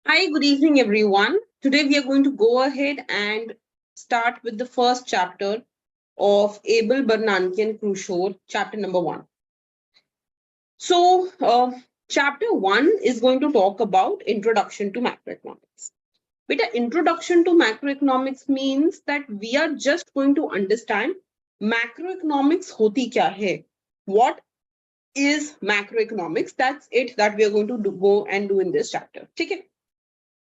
Hi, good evening, everyone. Today we are going to go ahead and start with the first chapter of Abel, Bernanke and Crusoe, chapter number 1. So, chapter 1 is going to talk about Introduction to Macroeconomics. Beta, Introduction to Macroeconomics means that we are just going to understand macroeconomics hoti kya hai. What is macroeconomics? That's it that we are going to go and do in this chapter. Okay?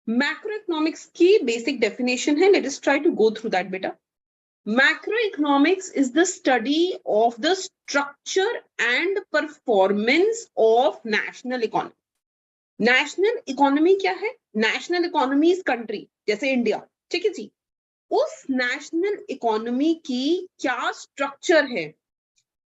Macroeconomics की basic definition है. Let us try to go through that beta. Macroeconomics is the study of the structure and performance of national economy. National economy क्या है? National economy is country, जैसे India, ठीक है जी. उस national economy की क्या structure है?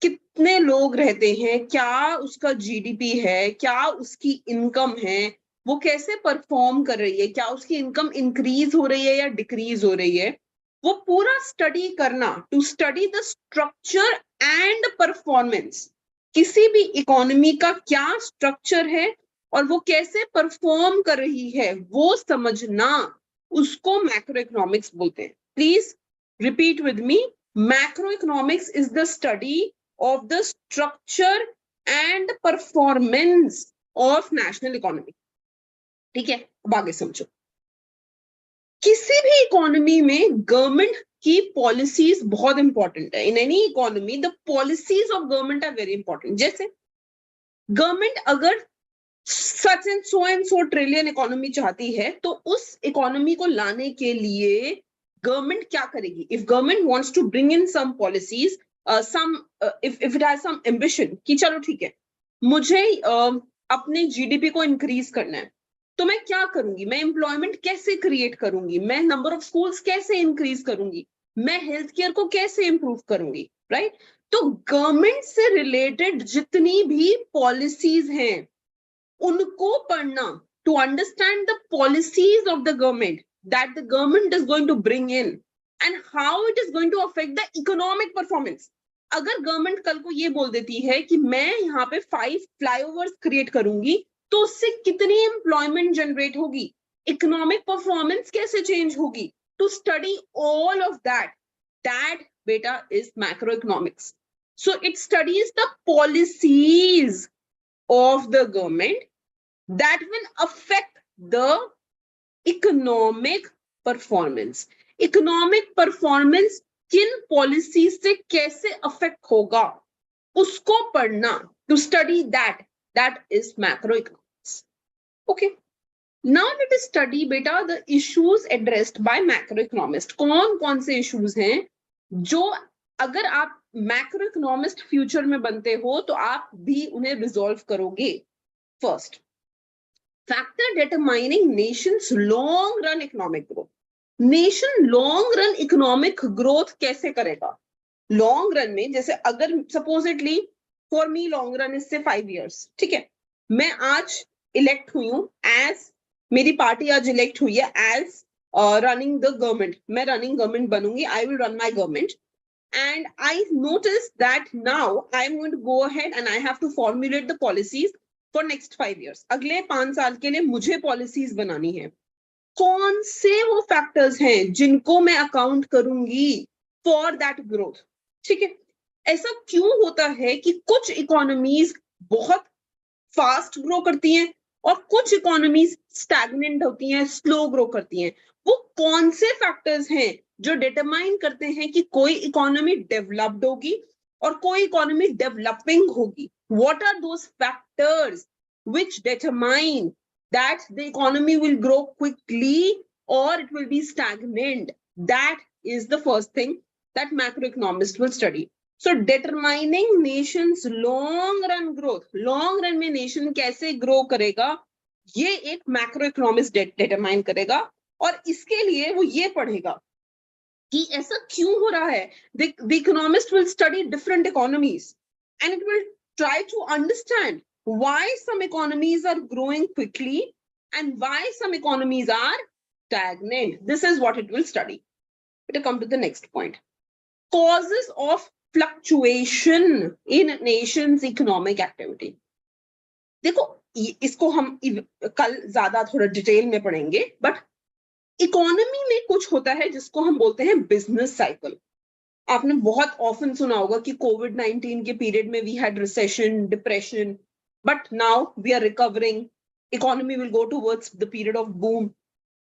कितने लोग रहते हैं? क्या उसका GDP है? क्या उसकी income है? वो कैसे परफॉर्म कर रही है, क्या उसकी इनकम इंक्रीज हो रही है या डिक्रीज हो रही है, वो पूरा स्टडी करना, to study the structure and performance. किसी भी इकोनॉमी का क्या स्ट्रक्चर है और वो कैसे परफॉर्म कर रही है वो समझना, उसको मैक्रो इकोनॉमिक्स बोलते हैं. Please repeat with me. Macro economics is the study of the structure and performance of national economy. ठीक है, अब आगे समझो. किसी भी इकोनॉमी में गवर्नमेंट की पॉलिसीज बहुत इंपॉर्टेंट है. In any economy the policies of government are very important. जैसे गवर्नमेंट अगर such and so trillion economy चाहती है तो उस इकोनॉमी को लाने के लिए गवर्नमेंट क्या करेगी? If government wants to bring in some policies, if it has some ambition कि चलो ठीक है, मुझे अपने जीडीपी को इंक्रीज करना है, तो मैं क्या करूंगी? मैं एम्प्लॉयमेंट कैसे क्रिएट करूंगी? मैं नंबर ऑफ स्कूल्स कैसे इंक्रीज करूंगी? मैं हेल्थ केयर को कैसे इंप्रूव करूंगी? राइट? तो गवर्नमेंट से रिलेटेड जितनी भी पॉलिसीज हैं उनको पढ़ना, to understand the policies of the government that the government is going to bring in and how it is going to affect the economic performance. अगर गवर्नमेंट कल को ये बोल देती है कि मैं यहाँ पे 5 फ्लाईओवर्स क्रिएट करूंगी, तो उससे कितनी एम्प्लॉयमेंट जनरेट होगी, इकोनॉमिक परफॉर्मेंस कैसे चेंज होगी, to study all of that बेटा is macroeconomics. So it studies the policies of the government that will affect the economic performance. Economic performance किन policies से कैसे अफेक्ट होगा उसको पढ़ना, to study that is macroeconomics. Okay, now let us study beta the issues addressed by macroeconomists. कौन से issues हैं जो अगर आप macroeconomist future में बनते हो तो आप भी उन्हें resolve करोगे. First, factor determining nation's long run economic growth. Nation long run economic growth कैसे करेगा? Long run में जैसे अगर supposedly for me long run इससे 5 years, ठीक है, मैं आज इलेक्ट हुई हूँ एज, मेरी पार्टी आज इलेक्ट हुई है एज रनिंग द गवर्नमेंट, मैं रनिंग गवर्नमेंट बनूंगी, I will run my government, and I notice that now I am going to go ahead and I have to formulate the policies for next 5 years. अगले 5 साल के लिए मुझे policies बनानी है. कौन से वो फैक्टर्स हैं जिनको मैं अकाउंट करूंगी फॉर दैट ग्रोथ? ठीक है, ऐसा क्यों होता है कि कुछ इकोनॉमीज बहुत फास्ट ग्रो करती हैं और कुछ इकोनॉमीज स्टैग्नेंट होती हैं, स्लो ग्रो करती हैं? वो कौन से फैक्टर्स हैं जो डिटरमाइन करते हैं कि कोई इकोनॉमी डेवलप्ड होगी और कोई इकोनॉमी डेवलपिंग होगी? What are those factors which determine that the economy will grow quickly or it will be stagnant? That is the first thing that macroeconomists will study. So determining nation's long run growth, long run में nation कैसे grow करेगा, ये एक macroeconomist determine करेगा. और इसके लिए वो ये पढ़ेगा कि ऐसा क्यों हो रहा है. The economist will study different economies and it will try to understand why some economies are growing quickly and why some economies are stagnant. This is what it will study. Let us come to the next point. Causes of fluctuation in nation's economic activity. देखो, इसको हम कल ज्यादा थोड़ा detail में पढ़ेंगे, but economy में कुछ होता है जिसको हम बोलते हैं बिजनेस साइकिल। आपने बहुत ऑफन सुना होगा कि कोविड-19 के पीरियड में we had recession, depression, but now we are recovering, economy will go towards the period of boom.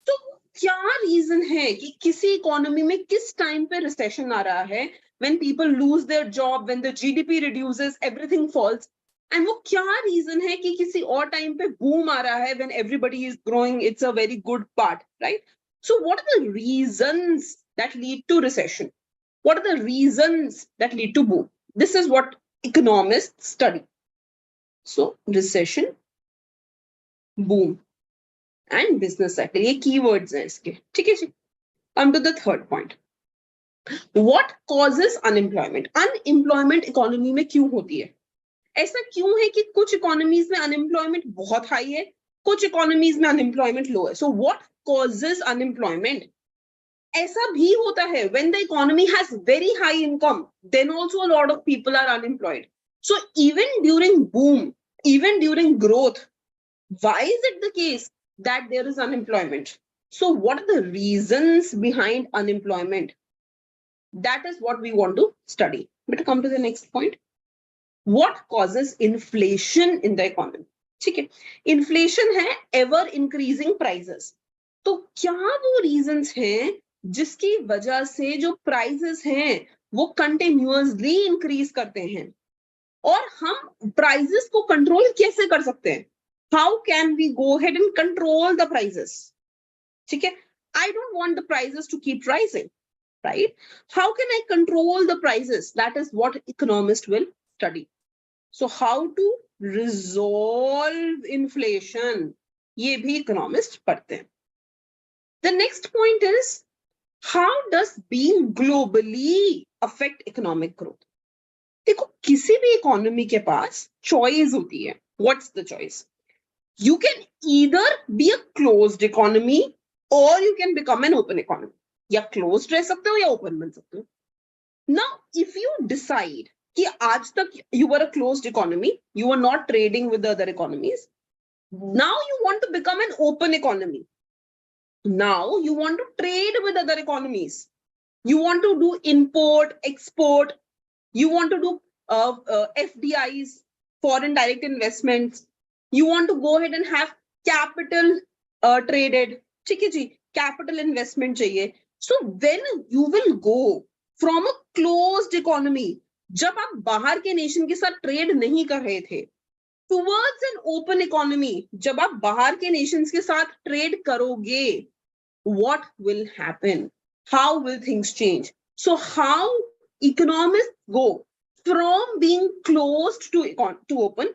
तो क्या रीजन है कि किसी इकोनॉमी में किस टाइम पे रिसेशन आ रहा है, when people lose their job, when the GDP reduces, everything falls, and वो क्या रीजन है कि किसी और टाइम पे बूम आ रहा है, when everybody is growing, it's a very good part, right? So what are the reasons that lead to recession? What are the reasons that lead to boom? This is what economists study. So recession, boom and business cycle, ये keywords हैं इसके, ठीक है जी। Come to the third point. What causes unemployment? Unemployment economy में क्यों होती है? ऐसा क्यों है कि कुछ economies में unemployment बहुत high है, कुछ economies में unemployment low है? So what causes unemployment? ऐसा भी होता है when the economy has very high income, then also a lot of people are unemployed. So even during boom, even during growth, why is it the case that there is unemployment? So what are the reasons behind unemployment? That is what we want to study. But come to the next point. What causes inflation in the economy? ठीक है, inflation है ever increasing prices. तो क्या वो reasons हैं जिसकी वजह से जो प्राइसेस हैं वो कंटिन्यूअसली इंक्रीज करते हैं, और हम प्राइसेस को कंट्रोल कैसे कर सकते हैं? How can we go ahead and control the prices? ठीक है, I don't want the prices to keep rising, right? How can I control the prices? That is what economist will study. So how to resolve inflation, ये भी economist पढ़ते हैं. The next point is how does being globally affect economic growth? देखो, किसी भी economy के पास choice होती है. What's the choice? You can either be a closed economy or you can become an open economy. या closed रह सकते हो या open बन सकते हो. Now, if you decide कि आज तक you were a closed economy, you were not trading with the other economies, now you want to become an open economy. Now you want to trade with other economies. You want to do import, export. You want to do FDIs, foreign direct investments. You want to go ahead and have capital traded. ठीक है जी, capital investment चाहिए. So when you will go from a closed economy, जब आप बाहर के nation के साथ trade नहीं कर रहे थे, towards an open economy, जब आप बाहर के नेशंस के साथ ट्रेड करोगे, what will happen? How will things change? So how economists go from being closed to open,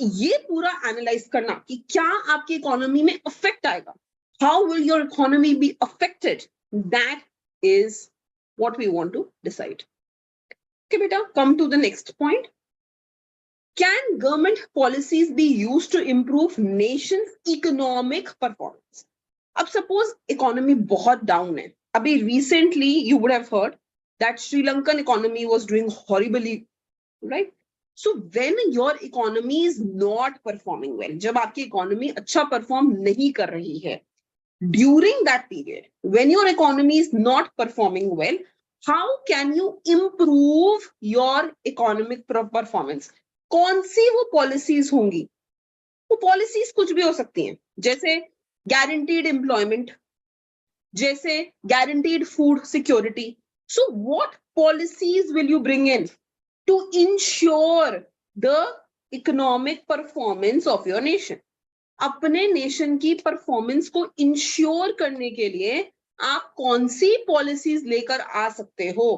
ये पूरा एनालाइज करना कि क्या आपकी इकोनॉमी में अफेक्ट आएगा. How will your economy be affected? That is what we want to decide. Okay, beta, come to the next point. Can government policies be used to improve nation's economic performance? अब suppose economy बहुत down है. अभी recently you would have heard that Sri Lankan economy was doing horribly, right? So when your economy is not performing well, जब आपकी economy अच्छा perform नहीं कर रही है, during that period when your economy is not performing well, how can you improve your economic performance? कौन सी वो policies होंगी? वो पॉलिसीज कुछ भी हो सकती हैं, जैसे guaranteed employment, जैसे guaranteed food security. So what policies will you bring in to ensure the economic performance of your nation? अपने नेशन की परफॉर्मेंस को इंश्योर करने के लिए आप कौन सी पॉलिसीज लेकर आ सकते हो?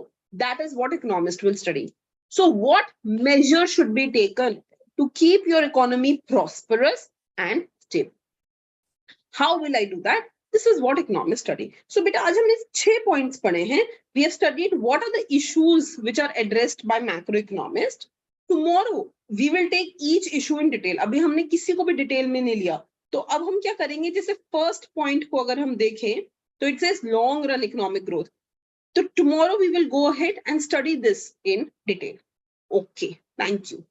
That is what economists will study. So what measures should be taken to keep your economy prosperous and stable? How will I do that? This is what economists study. So beta, आज हमने 6 points पढ़े हैं. We have studied what are the issues which are addressed by macroeconomists. Tomorrow we will take each issue in detail. अभी हमने किसी को भी detail में नहीं लिया, तो अब हम क्या करेंगे? जैसे फर्स्ट पॉइंट को अगर हम देखें तो it says long run economic growth. So tomorrow we will go ahead and study this in detail. Okay, thank you.